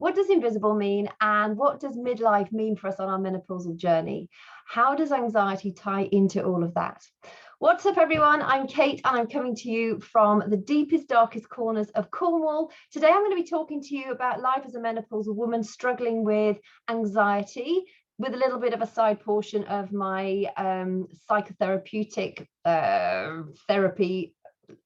What does invisible mean, and what does midlife mean for us on our menopausal journey? How does anxiety tie into all of that? What's up, everyone? I'm Kate, and I'm coming to you from the deepest, darkest corners of Cornwall. Today, I'm going to be talking to you about life as a menopausal woman struggling with anxiety, with a little bit of a side portion of my psychotherapeutic therapy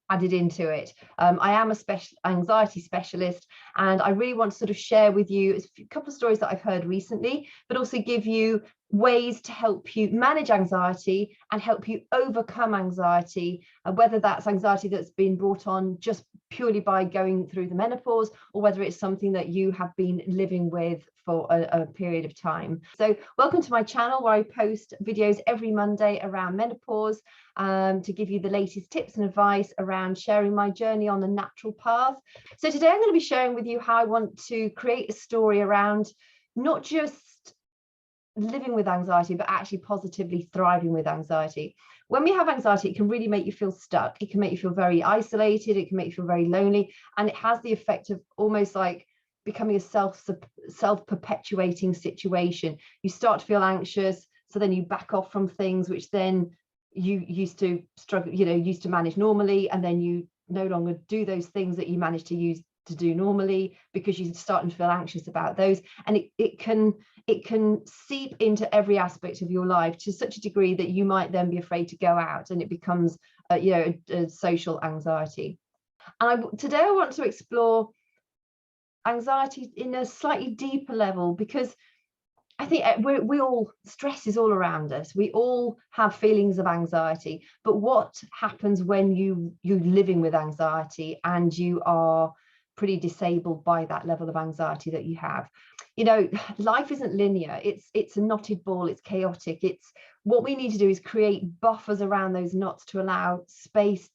added into it. I am a anxiety specialist, and I really want to sort of share with you a couple of stories that I've heard recently, but also give you ways to help you manage anxiety and help you overcome anxiety, whether that's anxiety that's been brought on just purely by going through the menopause, or whether it's something that you have been living with for a period of time. So welcome to my channel, where I post videos every Monday around menopause, to give you the latest tips and advice around sharing my journey on the natural path. So today I'm going to be sharing with you how I want to create a story around not just living with anxiety, but actually positively thriving with anxiety. When we have anxiety, it can really make you feel stuck. It can make you feel very isolated. It can make you feel very lonely. And it has the effect of almost like becoming a self-perpetuating situation. You start to feel anxious, so then you back off from things which then you used to struggle, used to manage normally, and then you no longer do those things that you managed to do normally because you're starting to feel anxious about those. And it can seep into every aspect of your life to such a degree that you might then be afraid to go out, and it becomes a social anxiety. And today I want to explore anxiety in a slightly deeper level, because I think we all, stress is all around us. We all have feelings of anxiety, but what happens when you're living with anxiety and you are pretty disabled by that level of anxiety that you have? Life isn't linear. It's a knotted ball. It's chaotic. It's what we need to do is create buffers around those knots to allow space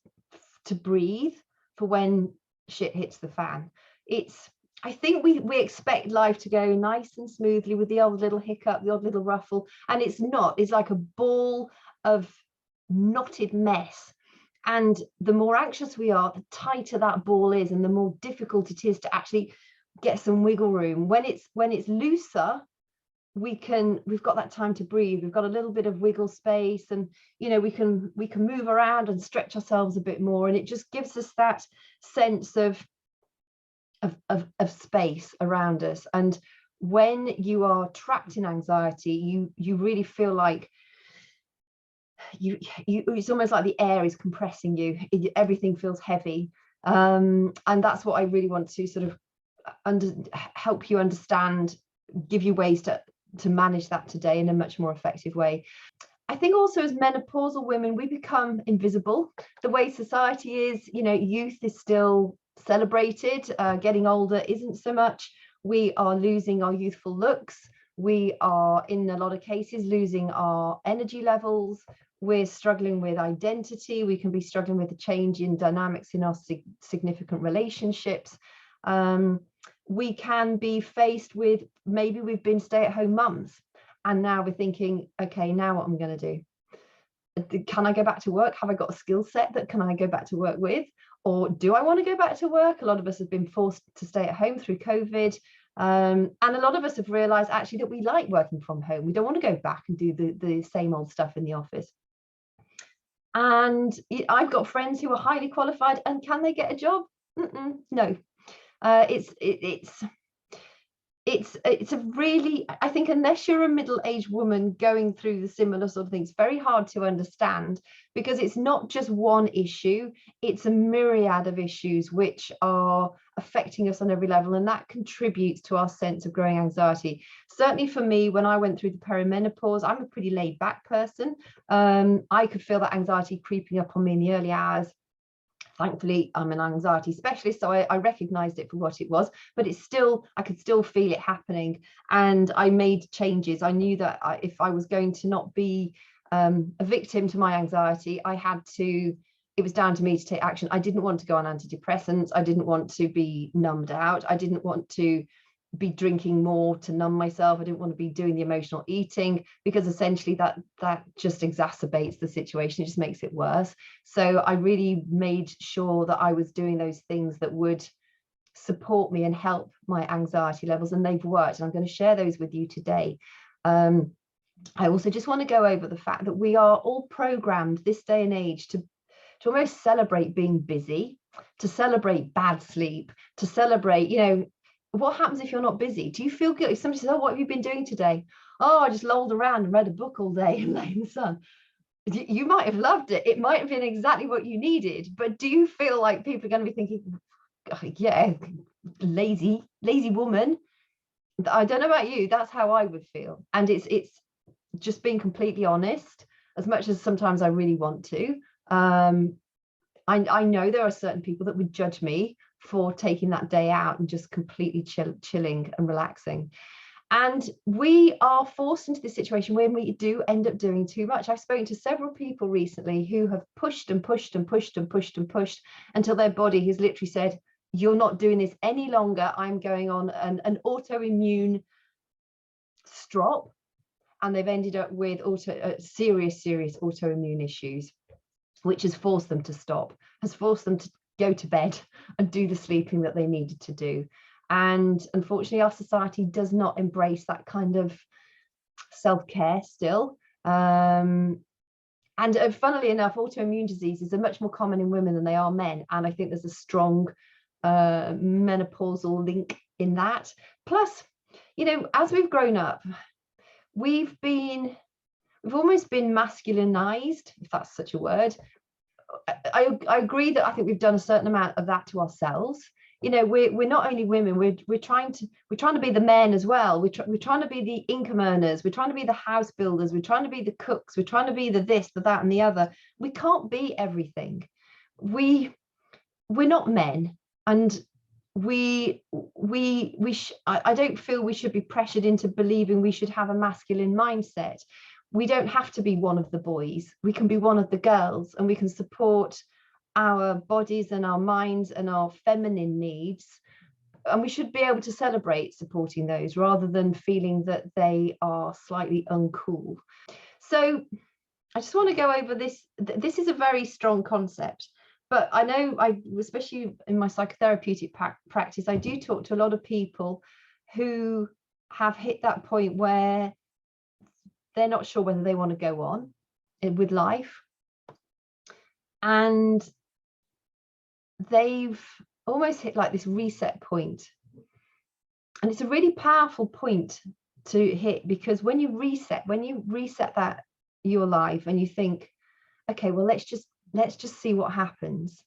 to breathe for when shit hits the fan. I think we expect life to go nice and smoothly with the odd little hiccup, the odd little ruffle, and it's not. It's like a ball of knotted mess. And the more anxious we are, the tighter that ball is, and the more difficult it is to actually get some wiggle room. When it's looser, we've got that time to breathe. We've got a little bit of wiggle space, and we can move around and stretch ourselves a bit more, and it just gives us that sense of space around us. And when you are trapped in anxiety, you really feel like it's almost like the air is compressing you. Everything feels heavy, and that's what I really want to sort of help you understand, give you ways to manage that today in a much more effective way. I think also as menopausal women, we become invisible. The way society is, youth is still celebrated. Getting older isn't so much. We are losing our youthful looks. We are, in a lot of cases, losing our energy levels. We're struggling with identity. We can be struggling with the change in dynamics in our significant relationships. We can be faced with, maybe we've been stay-at-home mums, and now we're thinking, okay, now what am I going to do? Can I go back to work? Have I got a skill set that can I go back to work with? Or do I want to go back to work? A lot of us have been forced to stay at home through COVID. And a lot of us have realized actually that we like working from home. We don't want to go back and do the same old stuff in the office. And I've got friends who are highly qualified, and can they get a job? No. It's a really, I think, unless you're a middle-aged woman going through the similar sort of things, very hard to understand, because it's not just one issue, it's a myriad of issues which are affecting us on every level, and that contributes to our sense of growing anxiety. Certainly for me, when I went through the perimenopause, I'm a pretty laid-back person. I could feel that anxiety creeping up on me in the early hours. Thankfully, I'm an anxiety specialist, so I recognized it for what it was, but I could still feel it happening, and I made changes. I knew that if I was going to not be a victim to my anxiety, it was down to me to take action. I didn't want to go on antidepressants. I didn't want to be numbed out. I didn't want to be drinking more to numb myself. I didn't want to be doing the emotional eating, because essentially that just exacerbates the situation. It just makes it worse. So I really made sure that I was doing those things that would support me and help my anxiety levels, and they've worked, and I'm going to share those with you today. I also just want to go over the fact that we are all programmed this day and age to almost celebrate being busy, to celebrate bad sleep, to celebrate, you know, what happens if you're not busy? Do you feel guilty? Somebody says, oh, what have you been doing today? Oh, I just lolled around and read a book all day and lay in the sun. You might have loved it. It might have been exactly what you needed. But do you feel like people are going to be thinking, oh, yeah, lazy woman? I don't know about you. That's how I would feel. And it's just being completely honest, as much as sometimes I really want to. I know there are certain people that would judge me for taking that day out and just completely chilling and relaxing. And we are forced into this situation when we do end up doing too much. I've spoken to several people recently who have pushed and pushed and pushed and pushed and pushed until their body has literally said, you're not doing this any longer. I'm going on an autoimmune strop. And they've ended up with serious autoimmune issues, which has forced them to stop, has forced them to go to bed and do the sleeping that they needed to do. And unfortunately, our society does not embrace that kind of self-care still. And funnily enough, autoimmune diseases are much more common in women than they are men. And I think there's a strong menopausal link in that. Plus, you know, as we've grown up, we've almost been masculinized, if that's such a word. I agree that I think we've done a certain amount of that to ourselves. You know, we're not only women, we're trying to be the men as well. We're trying to be the income earners, we're trying to be the house builders, we're trying to be the cooks, we're trying to be the this, the that, and the other. We can't be everything. We're not men, and I don't feel we should be pressured into believing we should have a masculine mindset. We don't have to be one of the boys. We can be one of the girls, and we can support our bodies and our minds and our feminine needs. And we should be able to celebrate supporting those rather than feeling that they are slightly uncool. So I just want to go over this. This is a very strong concept. But I know, especially in my psychotherapeutic practice, I do talk to a lot of people who have hit that point where they're not sure whether they want to go on with life. And they've almost hit like this reset point. And it's a really powerful point to hit, because when you reset that your life and you think, okay, well, let's just see what happens.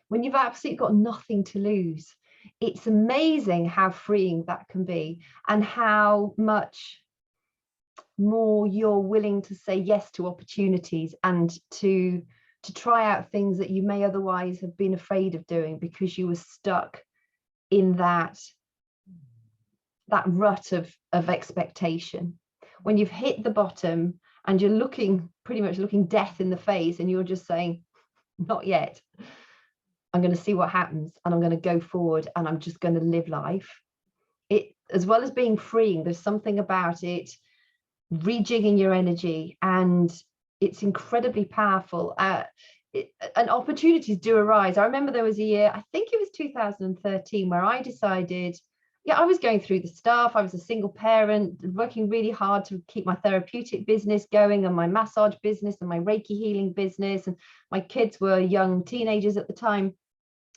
When you've absolutely got nothing to lose, it's amazing how freeing that can be, and how much more you're willing to say yes to opportunities and to try out things that you may otherwise have been afraid of doing because you were stuck in that rut of expectation. When you've hit the bottom and you're pretty much looking death in the face, and you're just saying, not yet. I'm going to see what happens, and I'm going to go forward, and I'm just going to live life. It, as well as being freeing, there's something about it rejigging your energy, and it's incredibly powerful. And opportunities do arise. I remember there was a year, I think it was 2013, where I decided, I was going through the stuff. I was a single parent, working really hard to keep my therapeutic business going, and my massage business and my Reiki healing business. And my kids were young teenagers at the time,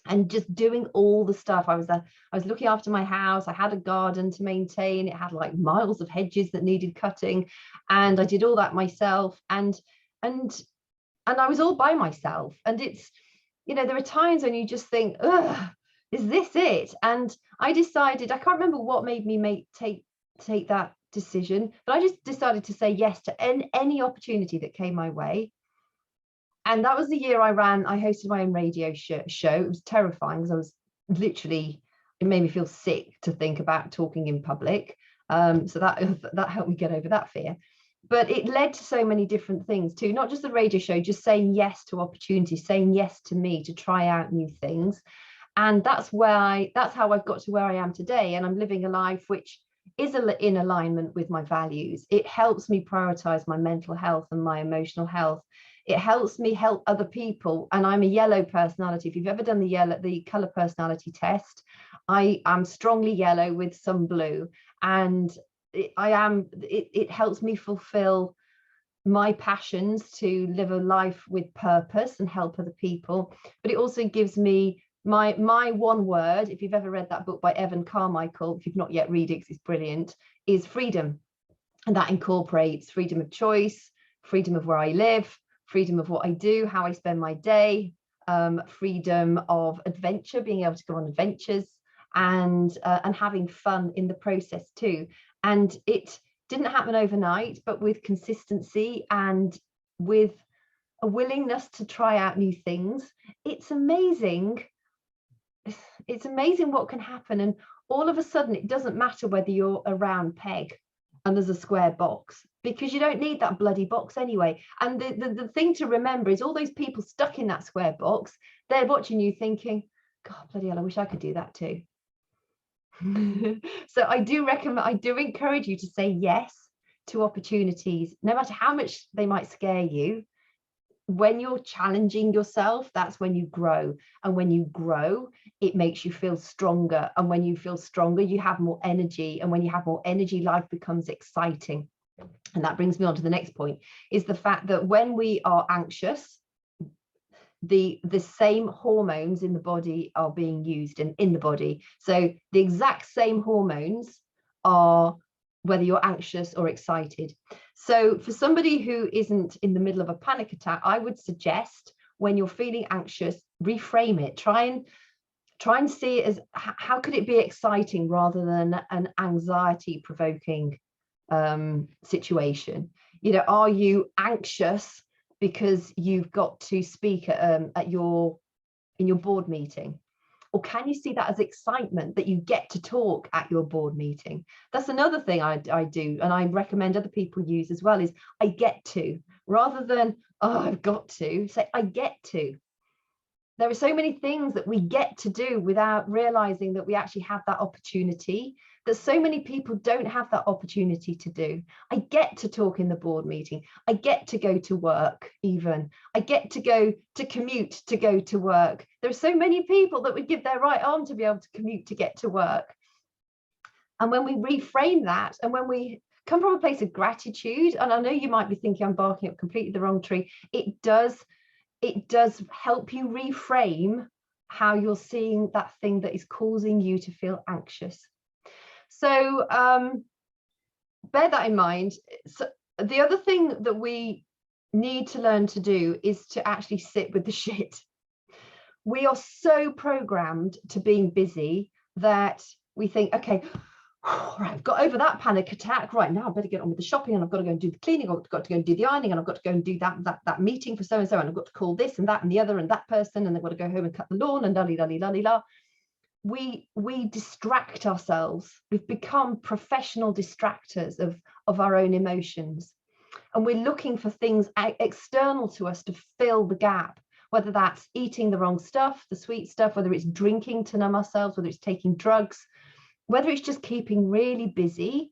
and just doing all the stuff. I was looking after my house. I had a garden to maintain. It had like miles of hedges that needed cutting, and I did all that myself. And I was all by myself. And it's, there are times when you just think, ugh, is this it? And I decided, I can't remember what made me take that decision, but I just decided to say yes to any opportunity that came my way. And that was the year I hosted my own radio show. It was terrifying because I was literally, it made me feel sick to think about talking in public. So that helped me get over that fear. But it led to so many different things too, not just the radio show, just saying yes to opportunities, saying yes to me to try out new things. And that's how I've got to where I am today. And I'm living a life which is in alignment with my values. It helps me prioritize my mental health and my emotional health. It helps me help other people. And I'm a yellow personality. If you've ever done the color personality test, I am strongly yellow with some blue, and it helps me fulfill my passions to live a life with purpose and help other people. But it also gives me my one word, if you've ever read that book by Evan Carmichael, if you've not yet read it, because it's brilliant, is freedom. And that incorporates freedom of choice, freedom of where I live, freedom of what I do, how I spend my day, freedom of adventure, being able to go on adventures, and having fun in the process too. And it didn't happen overnight, but with consistency and with a willingness to try out new things, it's amazing. It's amazing what can happen. And all of a sudden, it doesn't matter whether you're a round peg and there's a square box, because you don't need that bloody box anyway. And the thing to remember is all those people stuck in that square box, they're watching you thinking, God, bloody hell, I wish I could do that too. So I do encourage you to say yes to opportunities, no matter how much they might scare you. When you're challenging yourself, that's when you grow. And when you grow, it makes you feel stronger. And when you feel stronger, you have more energy. And when you have more energy, life becomes exciting. And that brings me on to the next point, is the fact that when we are anxious, the same hormones in the body are being used in the body. So the exact same hormones are whether you're anxious or excited. So for somebody who isn't in the middle of a panic attack, I would suggest when you're feeling anxious, reframe it. Try and see it as how could it be exciting rather than an anxiety provoking situation. You know, are you anxious because you've got to speak in your board meeting? Or can you see that as excitement that you get to talk at your board meeting? That's another thing I do, and I recommend other people use as well, is I get to, rather than, oh, I've got to, say I get to. There are so many things that we get to do without realizing that we actually have that opportunity, that so many people don't have that opportunity to do. I get to talk in the board meeting. I get to go to work even. I get to go to commute to go to work. There are so many people that would give their right arm to be able to commute to get to work. And when we reframe that, and when we come from a place of gratitude, and I know you might be thinking I'm barking up completely the wrong tree, it does help you reframe how you're seeing that thing that is causing you to feel anxious. So bear that in mind. So the other thing that we need to learn to do is to actually sit with the shit. We are so programmed to being busy that we think, okay, all right, I've got over that panic attack. Right, now I better get on with the shopping, and I've got to go and do the cleaning. I've got to go and do the ironing, and I've got to go and do that meeting for so and so, and I've got to call this and that and the other and that person, and I've got to go home and cut the lawn and la. We distract ourselves. We've become professional distractors of our own emotions, and we're looking for things external to us to fill the gap, whether that's eating the wrong stuff, the sweet stuff, whether it's drinking to numb ourselves, whether it's taking drugs, whether it's just keeping really busy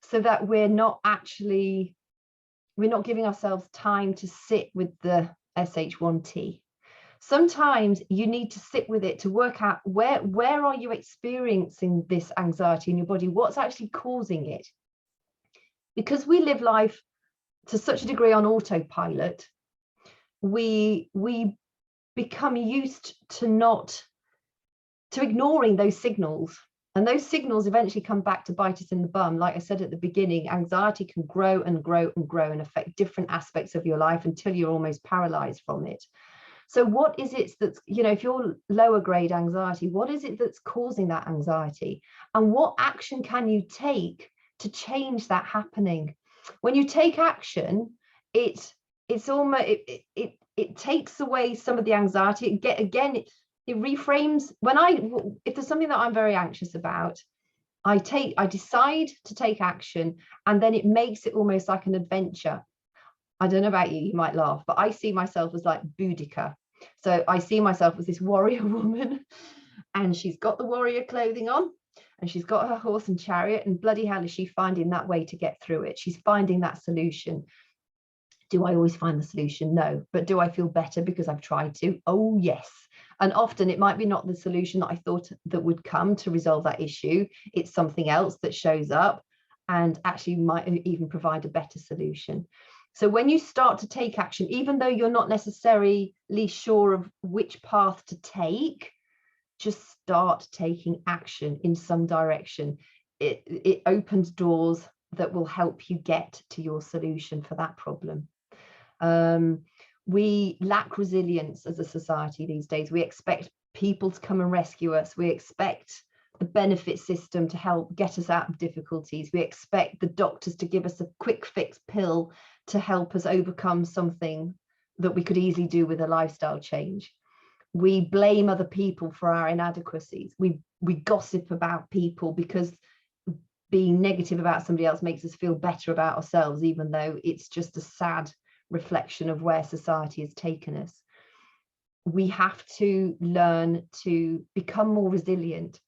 so that we're not giving ourselves time to sit with the SH1T. Sometimes you need to sit with it to work out where are you experiencing this anxiety in your body? What's actually causing it? Because we live life to such a degree on autopilot, we become used to ignoring those signals. And those signals eventually come back to bite us in the bum. Like I said at the beginning, anxiety can grow and grow and grow and affect different aspects of your life until you're almost paralyzed from it. So what is it that's, you know, if you're lower grade anxiety, what is it that's causing that anxiety? And what action can you take to change that happening? When you take action, it takes away some of the anxiety. It reframes. If there's something that I'm very anxious about, I decide to take action, and then it makes it almost like an adventure. I don't know about you, you might laugh, but I see myself as like Boudica. So I see myself as this warrior woman, and she's got the warrior clothing on, and she's got her horse and chariot, and bloody hell is she finding that way to get through it. She's finding that solution. Do I always find the solution? No. But do I feel better because I've tried to? Oh, yes. And often it might be not the solution that I thought that would come to resolve that issue. It's something else that shows up and actually might even provide a better solution. So when you start to take action, even though you're not necessarily sure of which path to take, just start taking action in some direction. It opens doors that will help you get to your solution for that problem. We lack resilience as a society these days. We expect people to come and rescue us. We expect the benefit system to help get us out of difficulties. We expect the doctors to give us a quick fix pill to help us overcome something that we could easily do with a lifestyle change. We blame other people for our inadequacies. We gossip about people because being negative about somebody else makes us feel better about ourselves, even though it's just a sad reflection of where society has taken us. We have to learn to become more resilient.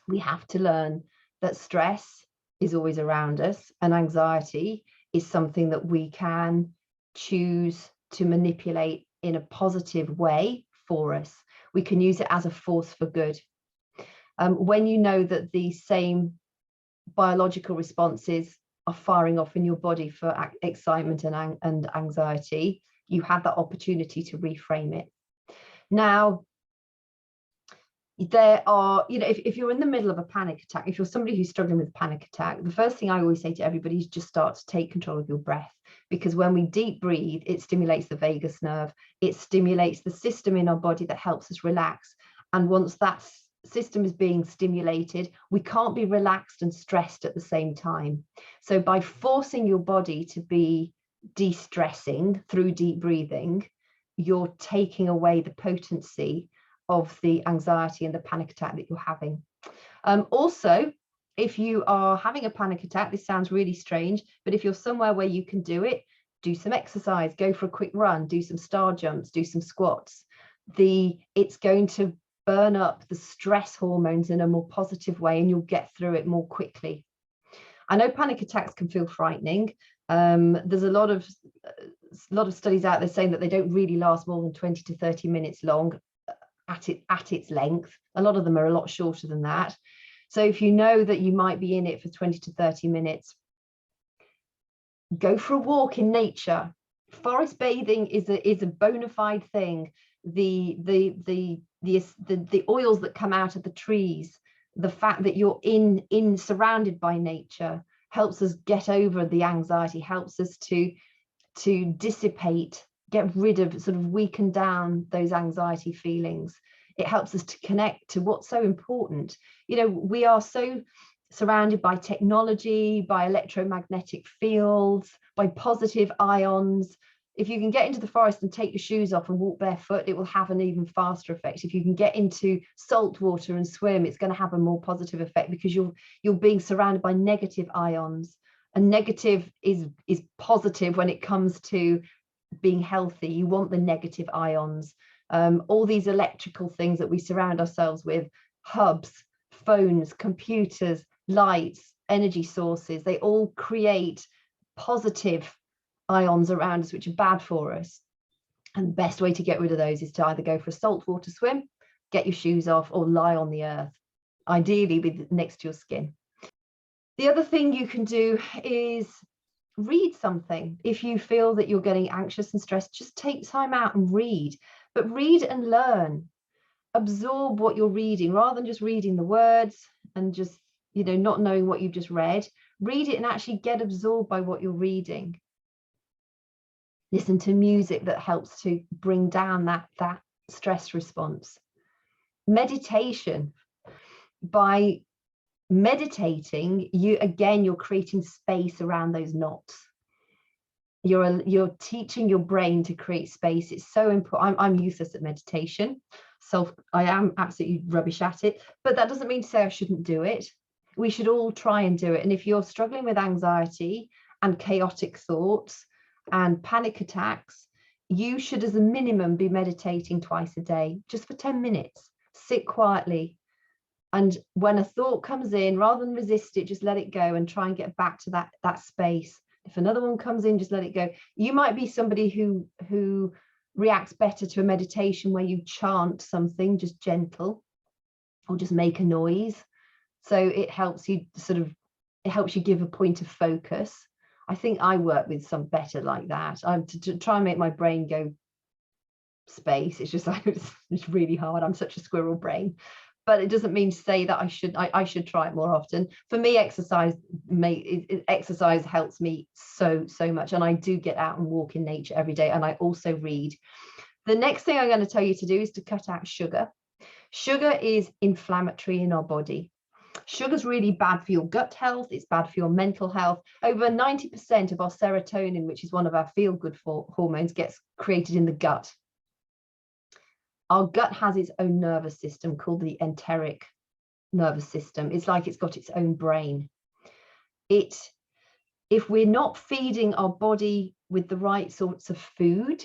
We have to learn that stress is always around us, and anxiety is something that we can choose to manipulate in a positive way for us. We can use it as a force for good. When you know that the same biological responses are firing off in your body for excitement and anxiety, you have that opportunity to reframe it. Now, there are, if you're in the middle of a panic attack, if you're somebody who's struggling with panic attack, the first thing I always say to everybody is just start to take control of your breath, because when we deep breathe, it stimulates the vagus nerve, it stimulates the system in our body that helps us relax. And once that system is being stimulated, we can't be relaxed and stressed at the same time. So by forcing your body to be de-stressing through deep breathing, you're taking away the potency of the anxiety and the panic attack that you're having. Also, if you are having a panic attack, this sounds really strange, but if you're somewhere where you can do it, do some exercise, go for a quick run, do some star jumps, do some squats. It's going to burn up the stress hormones in a more positive way, and you'll get through it more quickly. I know panic attacks can feel frightening. There's a lot of studies out there saying that they don't really last more than 20 to 30 minutes long at its length. A lot of them are a lot shorter than that. So if you know that you might be in it for 20 to 30 minutes, go for a walk in nature. Forest bathing is a bona fide thing. The oils that come out of the trees, the fact that you're surrounded by nature helps us get over the anxiety, helps us to dissipate, get rid of, sort of weaken down those anxiety feelings. It helps us to connect to what's so important. We are so surrounded by technology, by electromagnetic fields, by positive ions. If you can get into the forest and take your shoes off and walk barefoot, it will have an even faster effect. If you can get into salt water and swim, it's going to have a more positive effect, because you're being surrounded by negative ions. And negative is positive when it comes to being healthy. You want the negative ions. All these electrical things that we surround ourselves with, hubs, phones, computers, lights, energy sources, they all create positive ions around us which are bad for us. And the best way to get rid of those is to either go for a saltwater swim, get your shoes off, or lie on the earth, ideally with next to your skin. The other thing you can do is read something. If you feel that you're getting anxious and stressed, just take time out and read. But read and learn. Absorb what you're reading, rather than just reading the words and just, not knowing what you've just read. Read it and actually get absorbed by what you're reading. Listen to music that helps to bring down that stress response. Meditation. By meditating, you're creating space around those knots. You're teaching your brain to create space. It's so important. I'm useless at meditation, so I am absolutely rubbish at it, but that doesn't mean to say I shouldn't do it. We should all try and do it. And if you're struggling with anxiety and chaotic thoughts and panic attacks, you should, as a minimum, be meditating twice a day, just for 10 minutes. Sit quietly. And when a thought comes in, rather than resist it, just let it go and try and get back to that space. If another one comes in, just let it go. You might be somebody who reacts better to a meditation where you chant something, just gentle, or just make a noise. So it helps you give a point of focus. I think I work with some better like that. I'm to try and make my brain go space. It's just like it's really hard. I'm such a squirrel brain, but it doesn't mean to say that I should try it more often. For me, exercise helps me so much, and I do get out and walk in nature every day, and I also read. The next thing I'm going to tell you to do is to cut out sugar. Sugar is inflammatory in our body. Sugar's really bad for your gut health. It's bad for your mental health. Over 90% of our serotonin, which is one of our feel-good hormones, gets created in the gut. Our gut has its own nervous system called the enteric nervous system. It's like it's got its own brain. If we're not feeding our body with the right sorts of food,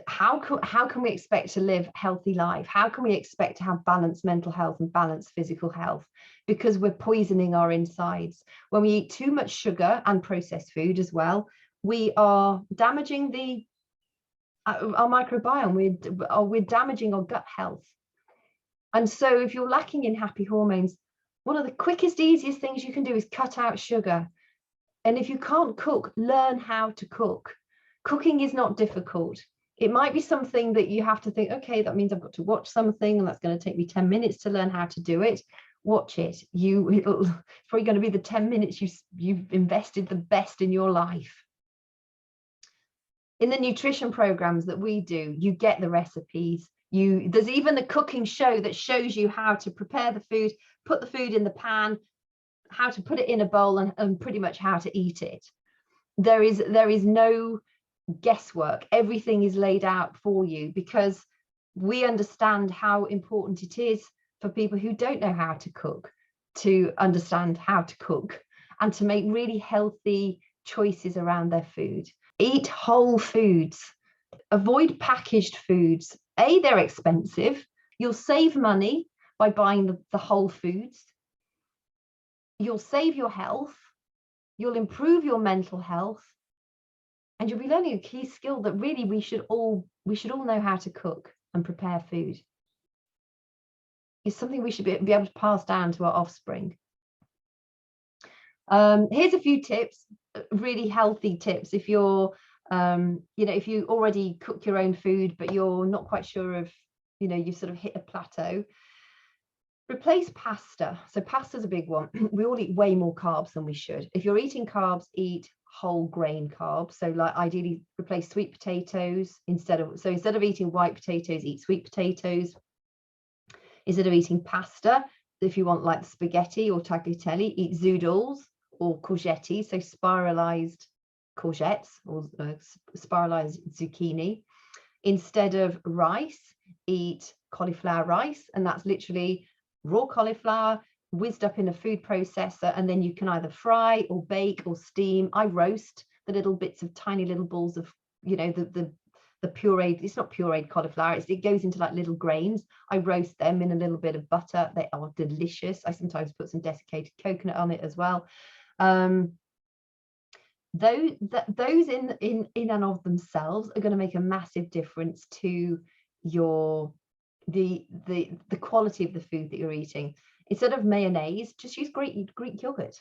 how can we expect to live a healthy life? How can we expect to have balanced mental health and balanced physical health? Because we're poisoning our insides. When we eat too much sugar and processed food as well, we are damaging our microbiome. We're damaging our gut health. And so if you're lacking in happy hormones, one of the quickest, easiest things you can do is cut out sugar. And if you can't cook, learn how to cook. Cooking is not difficult. It might be something that you have to think, okay, that means I've got to watch something, and that's going to take me 10 minutes to learn how to do it. Watch it. It's probably going to be the 10 minutes you've invested the best in your life. In the nutrition programs that we do, you get the recipes. There's even a cooking show that shows you how to prepare the food, put the food in the pan, how to put it in a bowl, and pretty much how to eat it. There is no guesswork. Everything is laid out for you, because we understand how important it is for people who don't know how to cook to understand how to cook and to make really healthy choices around their food. Eat whole foods. Avoid packaged foods. They're expensive. You'll save money by buying the whole foods. You'll save your health. You'll improve your mental health. And you'll be learning a key skill that really we should all know how to cook and prepare food. It's something we should be able to pass down to our offspring. Here's a few tips, really healthy tips. If you're, if you already cook your own food, but you're not quite sure if, you've sort of hit a plateau, replace pasta. So pasta's a big one. We all eat way more carbs than we should. If you're eating carbs, eat whole grain carbs. So like ideally replace sweet potatoes instead of eating white potatoes, eat sweet potatoes. Instead of eating pasta, if you want like spaghetti or tagliatelle, eat zoodles or courgetti, so spiralized courgettes or spiralized zucchini. Instead of rice, eat cauliflower rice, and that's literally raw cauliflower whizzed up in a food processor, and then you can either fry or bake or steam. I roast the little bits of tiny little balls of, the pureed, it's not pureed cauliflower, it goes into like little grains. I roast them in a little bit of butter. They are delicious. I sometimes put some desiccated coconut on it as well. Those in and of themselves are going to make a massive difference to the quality of the food that you're eating. Instead of mayonnaise, just use Greek yogurt.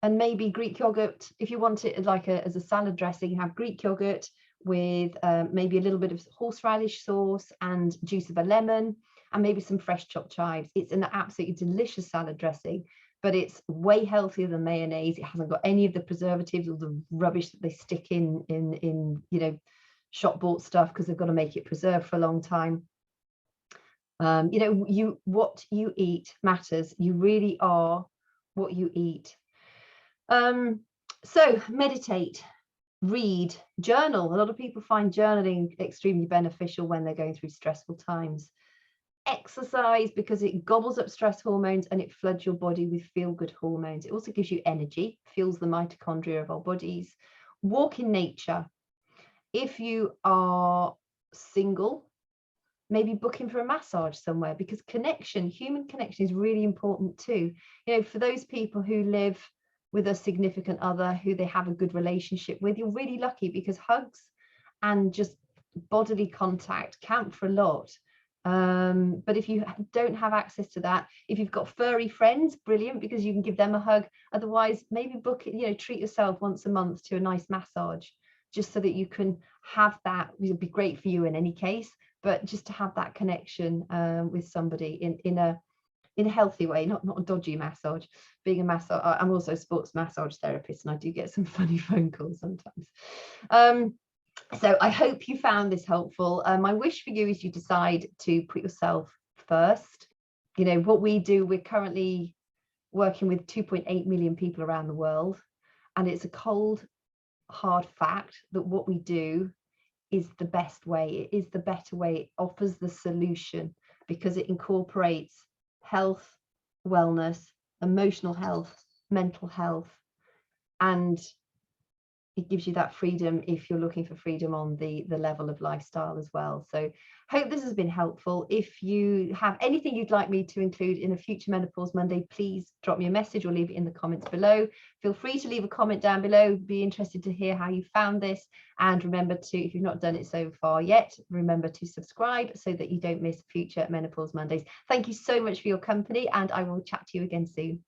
And maybe Greek yogurt, if you want it like as a salad dressing, have Greek yogurt with maybe a little bit of horseradish sauce and juice of a lemon and maybe some fresh chopped chives. It's an absolutely delicious salad dressing, but it's way healthier than mayonnaise. It hasn't got any of the preservatives or the rubbish that they stick in shop bought stuff, because they've got to make it preserved for a long time. What you eat matters. You really are what you eat. So meditate, read, journal. A lot of people find journaling extremely beneficial when they're going through stressful times. Exercise, because it gobbles up stress hormones and it floods your body with feel-good hormones. It also gives you energy, fuels the mitochondria of our bodies. Walk in nature. If you are single, maybe booking for a massage somewhere, because human connection is really important too. For those people who live with a significant other who they have a good relationship with, you're really lucky, because hugs and just bodily contact count for a lot. But if you don't have access to that, if you've got furry friends, brilliant, because you can give them a hug. Otherwise, maybe book it, you know, treat yourself once a month to a nice massage, just so that you can have that. It would be great for you in any case, but just to have that connection with somebody in a healthy way, not a dodgy massage. Being a massage, I'm also a sports massage therapist, and I do get some funny phone calls sometimes. So I hope you found this helpful. My wish for you is you decide to put yourself first. You know, what we do, we're currently working with 2.8 million people around the world, and it's a cold, hard fact that what we do is the best way. It is the better way. It offers the solution, because it incorporates health, wellness, emotional health, mental health, and it gives you that freedom if you're looking for freedom on the level of lifestyle as well. So hope this has been helpful. If you have anything you'd like me to include in a future Menopause Monday, please drop me a message or leave it in the comments below. Feel free to leave a comment down below. Be interested to hear how you found this. And remember to, if you've not done it so far yet, remember to subscribe so that you don't miss future Menopause Mondays. Thank you so much for your company, and I will chat to you again soon.